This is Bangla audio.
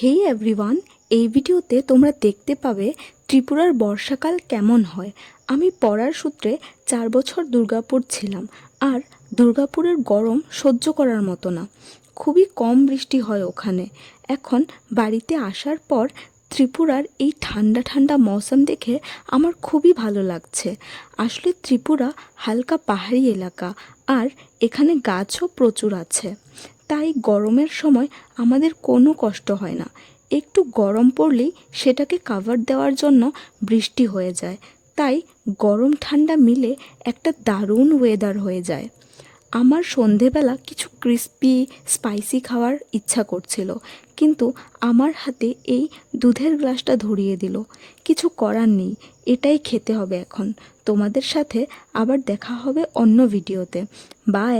হেই এভরিওয়ান, এই ভিডিওতে তোমরা দেখতে পাবে ত্রিপুরার বর্ষাকাল কেমন হয়। আমি পড়ার সূত্রে 4 বছর দুর্গাপুর ছিলাম, আর দুর্গাপুরের গরম সহ্য করার মতো না। খুবই কম বৃষ্টি হয় ওখানে। এখন বাড়িতে আসার পর ত্রিপুরার এই ঠান্ডা ঠান্ডা মৌসুম দেখে আমার খুবই ভালো লাগছে। আসলে ত্রিপুরা হালকা পাহাড়ি এলাকা, আর এখানে গাছও প্রচুর আছে। তাই গরমের সময় আমাদের কোনো কষ্ট হয় না। একটু গরম পড়লেই সেটাকে কাভার দেওয়ার জন্য বৃষ্টি হয়ে যায়। তাই গরম ঠান্ডা মিলে একটা দারুণ ওয়েদার হয়ে যায়। আমার সন্ধেবেলা কিছু ক্রিস্পি স্পাইসি খাওয়ার ইচ্ছা করছিল, কিন্তু আমার হাতে এই দুধের গ্লাসটা ধরিয়ে দিল। কিছু করার নেই, এটাই খেতে হবে এখন। তোমাদের সাথে আবার দেখা হবে অন্য ভিডিওতে। বাই।